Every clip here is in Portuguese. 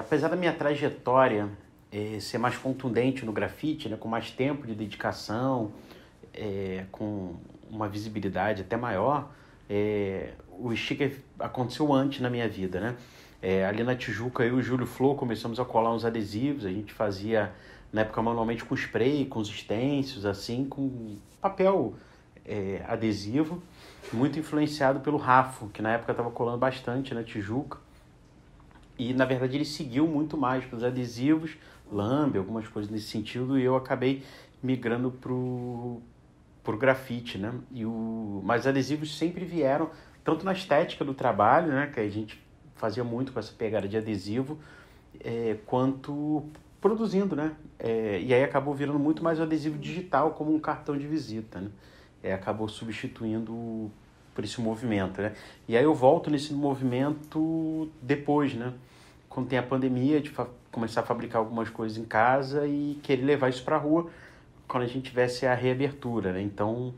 apesar da minha trajetória ser mais contundente no grafite, né, com mais tempo de dedicação, com uma visibilidade até maior, o sticker aconteceu antes na minha vida, né? Ali na Tijuca, eu e o Júlio Flor começamos a colar uns adesivos, a gente fazia, na época, manualmente com spray, com os stencils, assim, com papel adesivo, muito influenciado pelo Rafo, que na época estava colando bastante na Tijuca. E, na verdade, ele seguiu muito mais para os adesivos, lambe, algumas coisas nesse sentido, e eu acabei migrando pro grafite, né? Mas adesivos sempre vieram, tanto na estética do trabalho, né? Que a gente fazia muito com essa pegada de adesivo, quanto produzindo, né? E aí acabou virando muito mais o adesivo digital como um cartão de visita, né? Acabou substituindo por esse movimento, né? E aí eu volto nesse movimento depois, né? Quando tem a pandemia, de começar a fabricar algumas coisas em casa e querer levar isso para a rua quando a gente tivesse a reabertura, né? Então,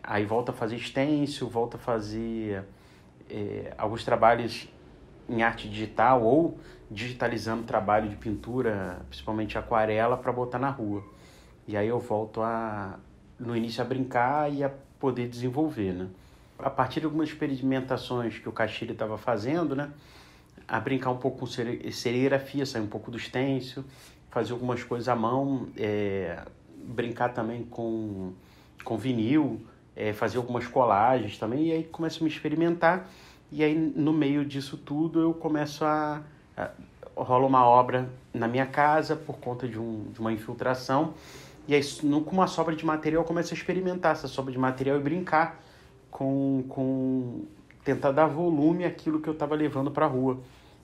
aí volta a fazer stencil, volta a fazer alguns trabalhos em arte digital ou digitalizando trabalho de pintura, principalmente aquarela, para botar na rua. E aí eu volto no início a brincar e a poder desenvolver, né? A partir de algumas experimentações que o Caxiri estava fazendo, né? A brincar um pouco com serigrafia, sair um pouco do stencil, fazer algumas coisas à mão, brincar também com vinil, fazer algumas colagens também, e aí começo a me experimentar, e aí no meio disso tudo eu começo rola uma obra na minha casa por conta de uma infiltração, e aí com uma sobra de material eu começo a experimentar essa sobra de material e brincar com tentar dar volume àquilo que eu estava levando para a rua.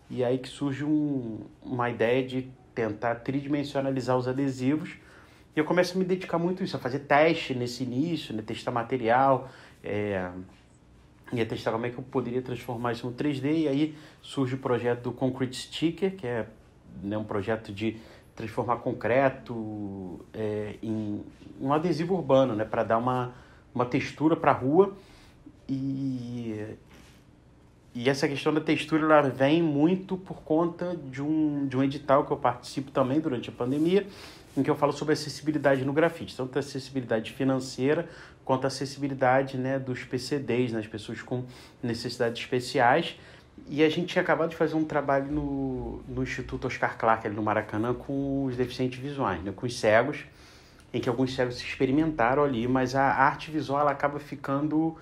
E aí que surge uma ideia de tentar tridimensionalizar os adesivos. E eu começo a me dedicar muito a isso, a fazer teste nesse início, né? Testar material, ia testar como é que eu poderia transformar isso no 3D. E aí surge o projeto do Concrete Sticker, que é, né, um projeto de transformar concreto em um adesivo urbano, né? Para dar uma textura para a rua. E essa questão da textura ela vem muito por conta de um edital que eu participo também durante a pandemia, em que eu falo sobre acessibilidade no grafite, tanto a acessibilidade financeira quanto a acessibilidade, né, dos PCDs, né, as pessoas com necessidades especiais. E a gente tinha acabado de fazer um trabalho no Instituto Oscar Clark, ali no Maracanã, com os deficientes visuais, né, com os cegos, em que alguns cegos se experimentaram ali, mas a arte visual ela acaba ficando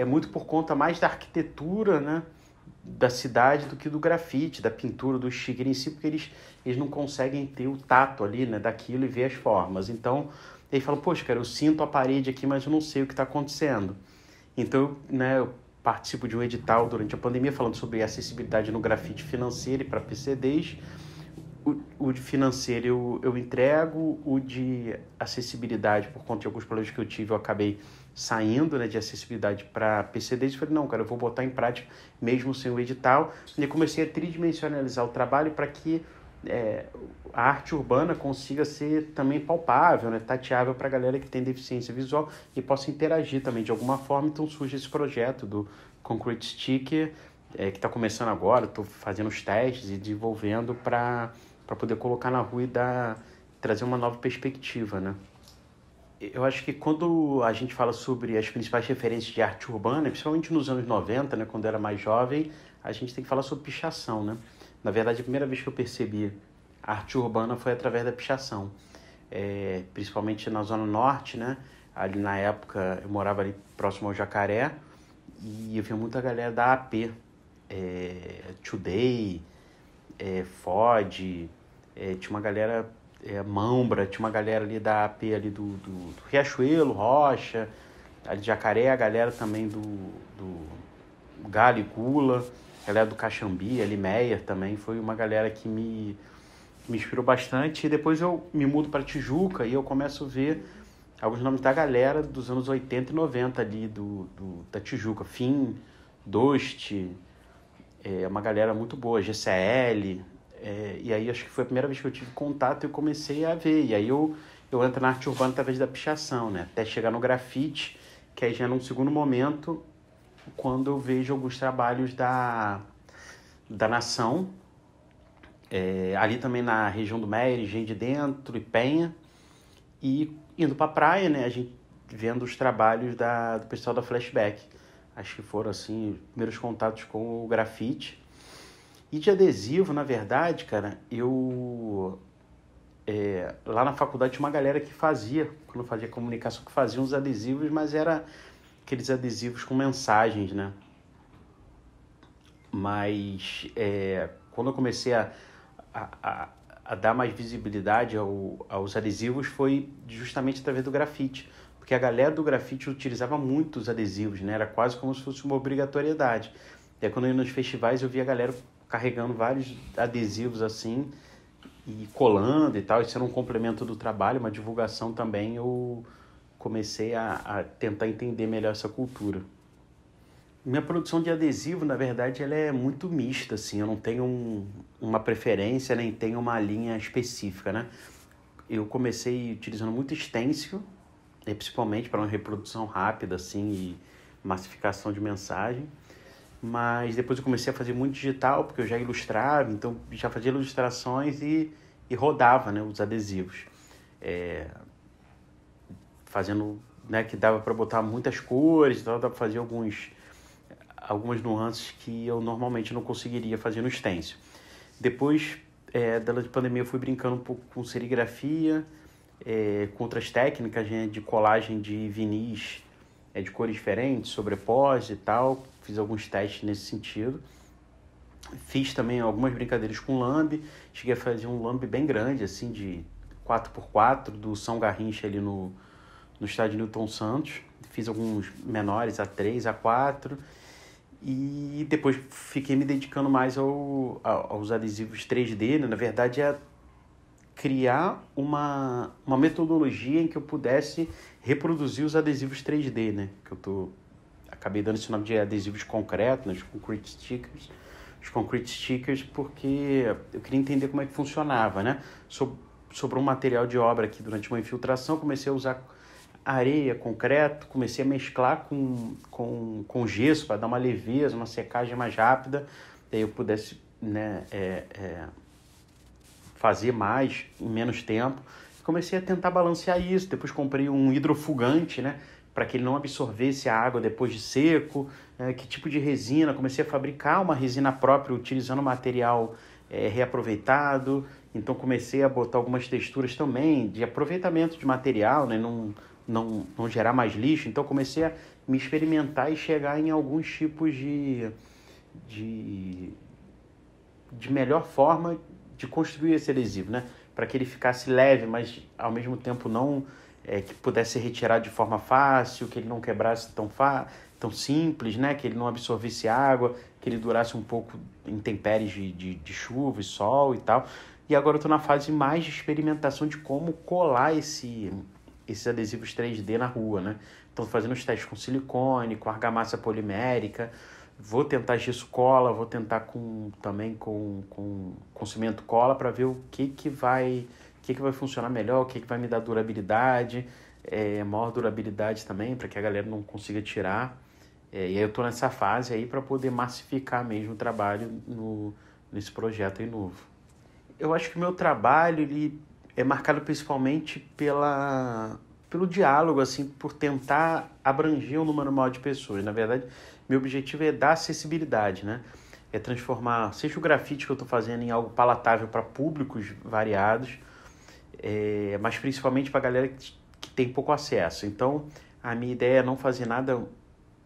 muito por conta mais da arquitetura, né, da cidade do que do grafite, da pintura, do sticker em si, porque eles não conseguem ter o tato ali, né, daquilo e ver as formas. Então, eles falam, poxa, cara, eu sinto a parede aqui, mas eu não sei o que está acontecendo. Então, eu participo de um edital durante a pandemia falando sobre acessibilidade no grafite financeiro e para PCDs. O de financeiro eu entrego, o de acessibilidade, por conta de alguns problemas que eu tive, eu acabei saindo, né, de acessibilidade para PCDs, e falei, não, cara, eu vou botar em prática mesmo sem o edital, e comecei a tridimensionalizar o trabalho para que a arte urbana consiga ser também palpável, né, tateável para a galera que tem deficiência visual e possa interagir também de alguma forma. Então surge esse projeto do Concrete Sticker, que está começando agora, estou fazendo os testes e desenvolvendo para poder colocar na rua e trazer uma nova perspectiva, né? Eu acho que quando a gente fala sobre as principais referências de arte urbana, principalmente nos anos 90, né, quando eu era mais jovem, a gente tem que falar sobre pichação, né? Na verdade, a primeira vez que eu percebi a arte urbana foi através da pichação. Principalmente na Zona Norte, né? Ali na época, eu morava ali próximo ao Jacaré e eu via muita galera da AP, Today, Ford, tinha uma galera... Mambra, tinha uma galera ali da AP ali do Riachuelo, Rocha, ali de Jacaré, a galera também do Galho e Gula, a galera do Caxambi, ali Meyer também, foi uma galera que me inspirou bastante. E depois eu me mudo para Tijuca e eu começo a ver alguns nomes da galera dos anos 80 e 90 ali da Tijuca, Fim, Dost, uma galera muito boa, GCL. E aí acho que foi a primeira vez que eu tive contato e eu comecei a ver. E aí eu entro na arte urbana através da pichação, né? Até chegar no grafite, que aí já é num segundo momento, quando eu vejo alguns trabalhos da Nação, Ali também na região do Meier, Engenho de Dentro e Penha. E indo para a praia, né? A gente vendo os trabalhos do pessoal da Flashback. Acho que foram, assim, os primeiros contatos com o grafite. E de adesivo, na verdade, cara, lá na faculdade tinha uma galera que fazia, quando eu fazia comunicação, que fazia uns adesivos, mas era aqueles adesivos com mensagens, né? Mas quando eu comecei a dar mais visibilidade aos adesivos foi justamente através do grafite. Porque a galera do grafite utilizava muito os adesivos, né? Era quase como se fosse uma obrigatoriedade. E aí, quando eu ia nos festivais, eu via a galera carregando vários adesivos assim e colando e tal. Isso era um complemento do trabalho, uma divulgação também. Eu comecei a tentar entender melhor essa cultura. Minha produção de adesivo, na verdade, ela é muito mista, assim. Eu não tenho uma preferência, nem tenho uma linha específica, né? Eu comecei utilizando muito stencil, principalmente para uma reprodução rápida, assim, e massificação de mensagem. Mas depois eu comecei a fazer muito digital, porque eu já ilustrava, então já fazia ilustrações e rodava, né, os adesivos. Fazendo, né, que dava para botar muitas cores, então dava para fazer algumas nuances que eu normalmente não conseguiria fazer no stencil. Depois da pandemia eu fui brincando um pouco com serigrafia, com outras técnicas, né, de colagem de vinis de cores diferentes, sobrepós e tal. Fiz alguns testes nesse sentido. Fiz também algumas brincadeiras com lambe. Cheguei a fazer um lambe bem grande, assim, de 4x4, do São Garrincha ali no estádio Newton Santos. Fiz alguns menores, A3, A4. E depois fiquei me dedicando mais aos adesivos 3D, né? Na verdade, criar uma metodologia em que eu pudesse reproduzir os adesivos 3D, né? Que acabei dando esse nome de adesivos concretos, né? Os concrete stickers, porque eu queria entender como é que funcionava, né? Sobrou um material de obra aqui durante uma infiltração, comecei a usar areia, concreto, comecei a mesclar com gesso para dar uma leveza, uma secagem mais rápida, daí eu pudesse, né, fazer mais em menos tempo. Comecei a tentar balancear isso, depois comprei um hidrofugante, né, para que ele não absorvesse a água depois de seco, que tipo de resina, comecei a fabricar uma resina própria utilizando material reaproveitado, então comecei a botar algumas texturas também de aproveitamento de material, né, não gerar mais lixo. Então comecei a me experimentar e chegar em alguns tipos de melhor forma de construir esse adesivo, né? Para que ele ficasse leve, mas ao mesmo tempo não que pudesse ser retirado de forma fácil, que ele não quebrasse tão simples, né? Que ele não absorvesse água, que ele durasse um pouco em intempéries de chuva e sol e tal. E agora eu estou na fase mais de experimentação de como colar esses adesivos 3D na rua, né? Estou fazendo os testes com silicone, com argamassa polimérica, vou tentar gesso cola, vou tentar também com cimento cola para ver o que vai funcionar melhor, o que vai me dar durabilidade, maior durabilidade também, para que a galera não consiga tirar. E aí eu estou nessa fase aí para poder massificar mesmo o trabalho nesse projeto aí novo. Eu acho que o meu trabalho ele é marcado principalmente pelo diálogo, assim, por tentar abranger um número maior de pessoas. Na verdade, meu objetivo é dar acessibilidade, né? É transformar, seja o grafite que eu estou fazendo, em algo palatável para públicos variados, mas principalmente para a galera que tem pouco acesso. Então, a minha ideia é não fazer nada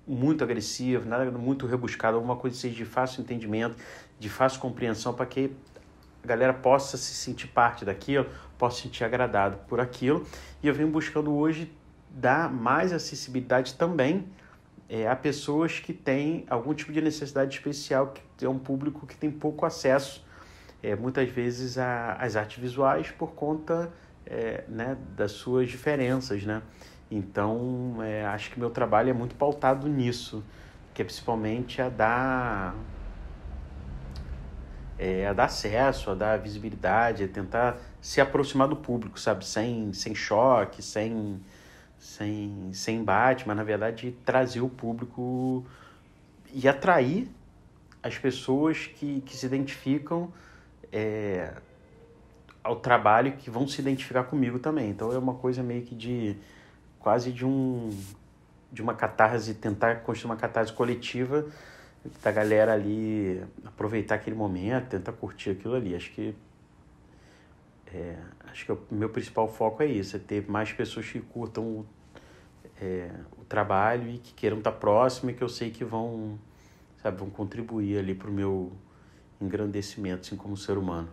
muito agressivo, nada muito rebuscado, alguma coisa que seja de fácil entendimento, de fácil compreensão, para que a galera possa se sentir parte daquilo, possa se sentir agradado por aquilo. E eu venho buscando hoje dar mais acessibilidade também a pessoas que têm algum tipo de necessidade especial, que é um público que tem pouco acesso, muitas vezes, às artes visuais por conta né, das suas diferenças, né? Então, acho que meu trabalho é muito pautado nisso, que é principalmente a dar acesso, a dar visibilidade, a tentar se aproximar do público, sabe? Sem choque, sem embate, mas na verdade trazer o público e atrair as pessoas que se identificam ao trabalho que vão se identificar comigo também. Então é uma coisa meio que quase de uma catarse, tentar construir uma catarse coletiva da galera ali aproveitar aquele momento, tentar curtir aquilo ali. Acho que o meu principal foco é isso, é ter mais pessoas que curtam o trabalho e que queiram estar próximo e que eu sei que vão contribuir ali para o meu engrandecimento, assim, como ser humano.